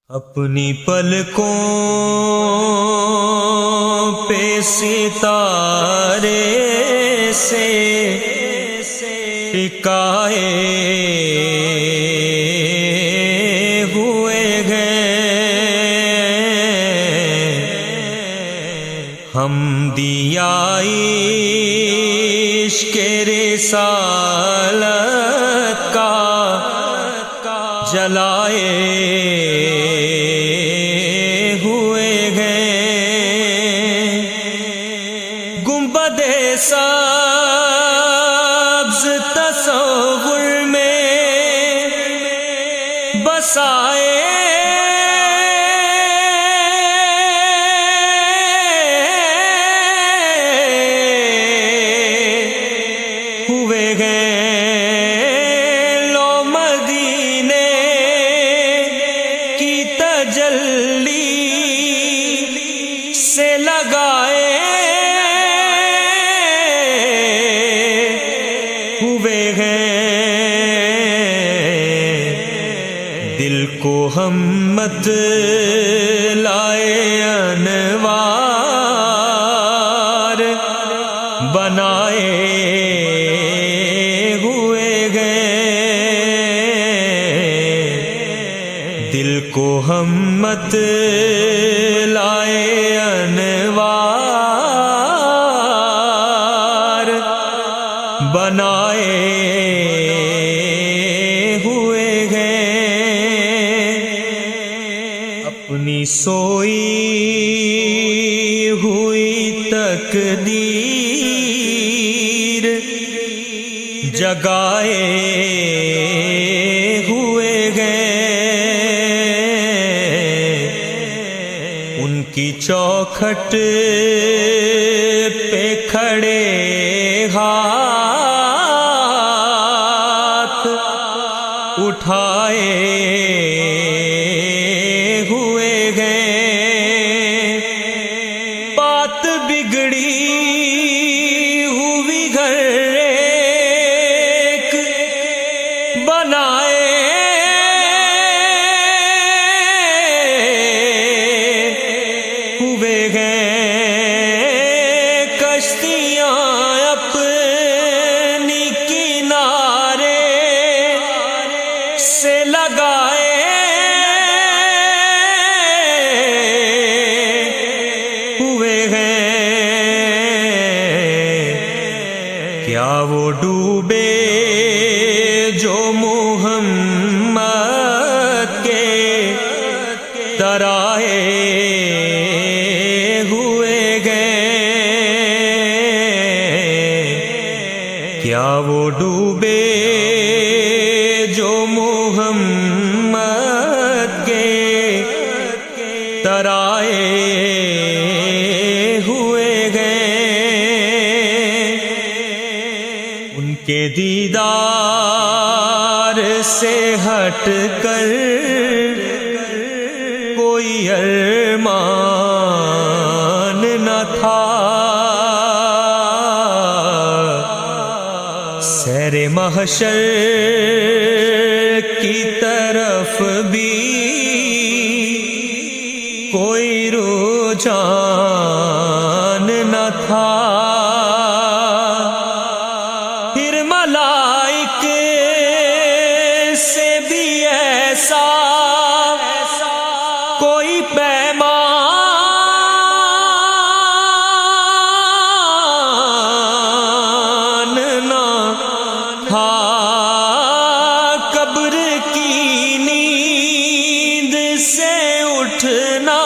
اپنی پلکوں پہ ستارے سے ٹکائے ہوئے گئے، ہم دیا عشق رسالت کا جلائے ہوئے گئے، گنبد سبز تصور میں بسائے ہوئے گئے، لو مدینے کی تجلی سے لگائے ہوئے گئے، دل کو ہم مت لائے انوار بنائے ہوئے گئے، دل کو ہم مت لائے انوار بنائے ہوئے گئے، اپنی سوئی ہوئی تقدیر جگائے ہوئے گئے، ان کی چوکھٹ پہ کھڑے ہاتھ اٹھائے ہوئے گئے، بات بگڑی ہوئی گھر ایک بنائے ہوئے گئے، کشتیاں اپنی کنارے سے لگائے ہوئے گئے، کیا وہ ڈوبے جو محمد کے ترائے ہوئے گئے، کیا وہ ڈوبے جو محمد کے ترائے ہوئے گئے، ان کے دیدار سے ہٹ کر کوئی ارمان نہ تھا، سیر محشر کی طرف بھی کوئی رجحان نہ تھا، پھر ملائک سے بھی ایسا کوئی پیمان نہ تھا، قبر کی نیند سے اٹھنا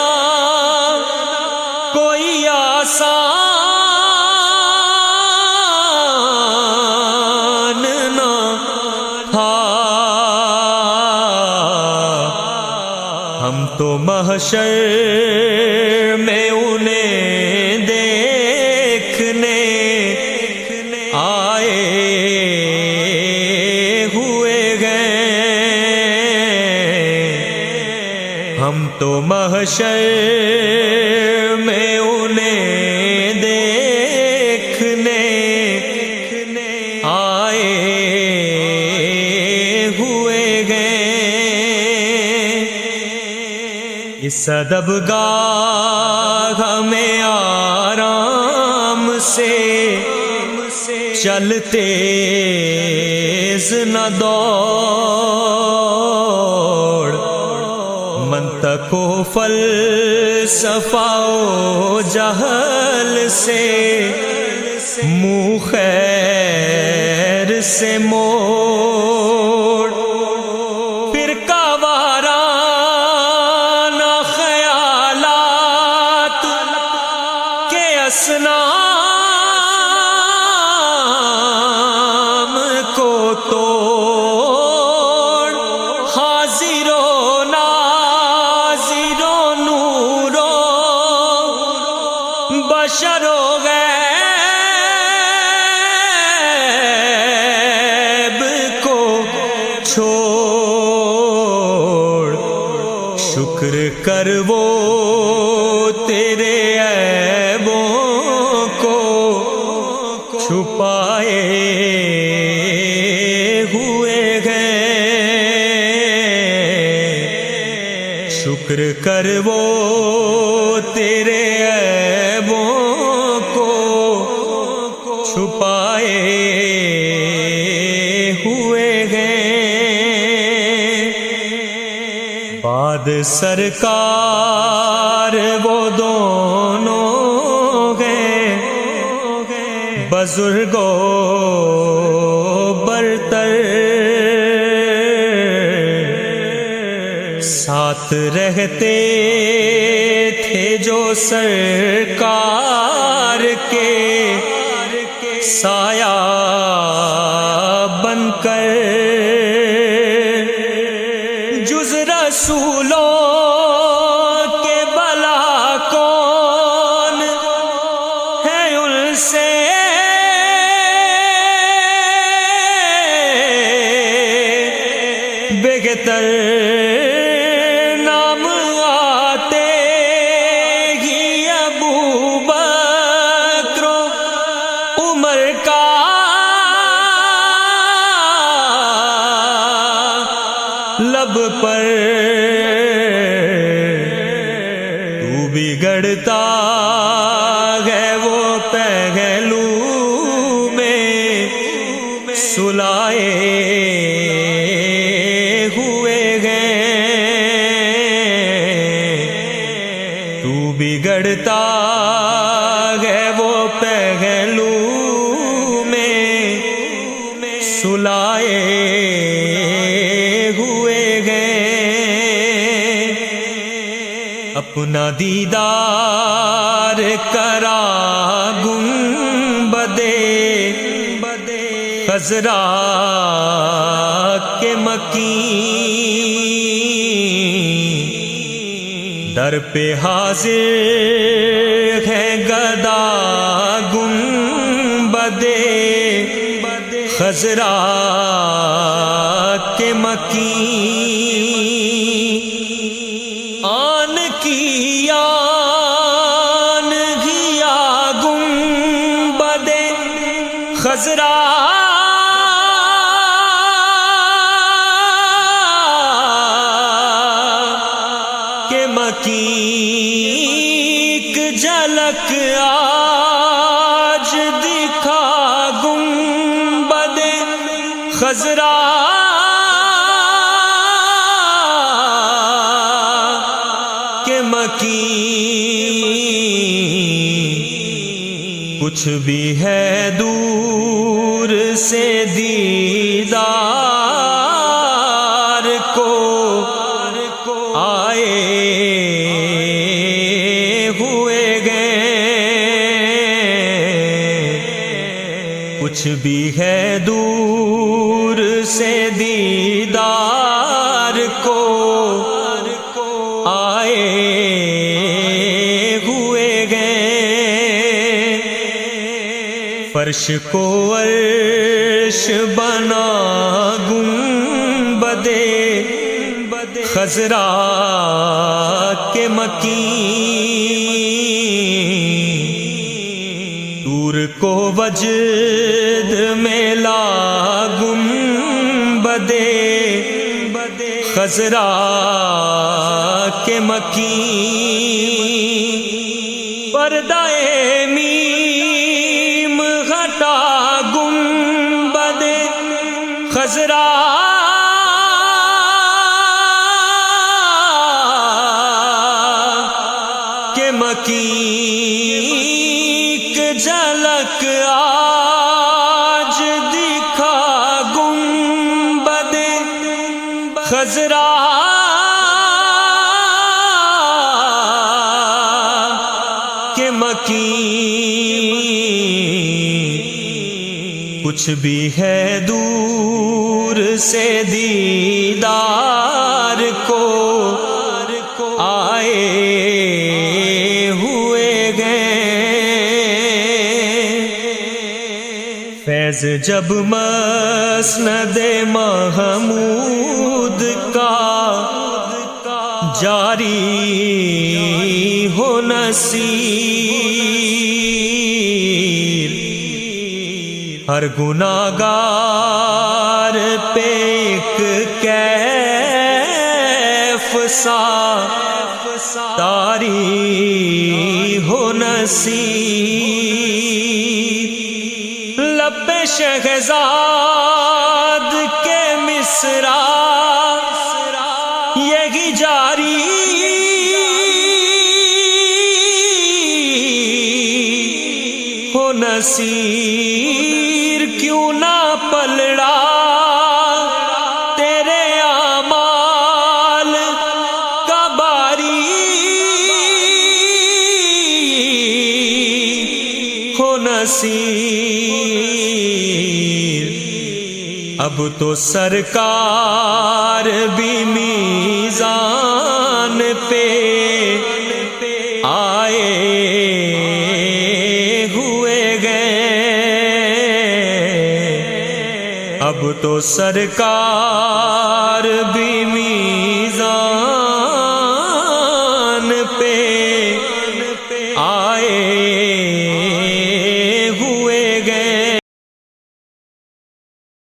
کوئی آسان نہ تھا، ہم تو محشر میں انہیں دیکھنے آئے ہوئے گئے، ہم تو محشر میں انہیں دیکھنے آئے ہوئے گئے، اس ادب گاہ میں آرام سے چلتے نہ دوڑ، منطق و فلسفہ و جہل سے منہ خیر سے موڑ، فرقہ وارانہ خیالات کے اصنام کو توڑ، حاضر و ناظر و نور و بشر و غیب کو چھوڑ، شکر کر وہ تیرے عیبوں کو چھپائے ہوئے گئے، شکر کر وہ تیرے عیبوں کو چھپائے ہوئے گئے۔ بعد سرکار وہ دونوں گئے، بزرگ و برتر، ساتھ رہتے تھے جو سرکار کے سایہ بن کر، جز رسولوں کے بلا کون ہے ان سے بہتر، نام آتے ہی ابو بکر و عمر کا لب پر، تو بگڑتا ہے وہ پہلو میں سلائے ہوئے گئے، تو بگڑتا ہے وہ پہلو میں سلائے ہوئے گئے، اپنا دیدار کرا گنبد خضرا کے مکین، در پہ حاضر ہے گدا گنبد خضرا کے مکین، آن کی آن گیا گنبد خضرا کے مکین، جھلک آج دکھا گنبد خضرا کے مکین، کچھ بھی ہے دور سے دیدار کو آئے ہوئے گئے، کچھ بھی ہے دور سے دیدار کو آئے ہوئے گئے، فرش کو عرش بنا گنبد خضرا کے مکین، دور کو وجد میں لا گنبد خضرا کے کہ مکین پردہ میم گھٹا گنبد خضرا کہ مکین جھلک آج دکھا گنبد خضرا کہ مکین کچھ بھی ہے دور سے دیدار کو آئے ہوئے گئے فیض جب مسند محمود کا جاری ہو نصیر ہر گناہگار پہ ایک کیف سا تاری ہو نصیر لب شہزاد کے مصرع یہی جاری ہو نصیر کیوں نہ پلڑا تیرے اعمال کا باری ہو نصیر اب تو سرکار بھی میزان پہ آئے ہوئے گئے اب تو سرکار بھی میزان پہ آئے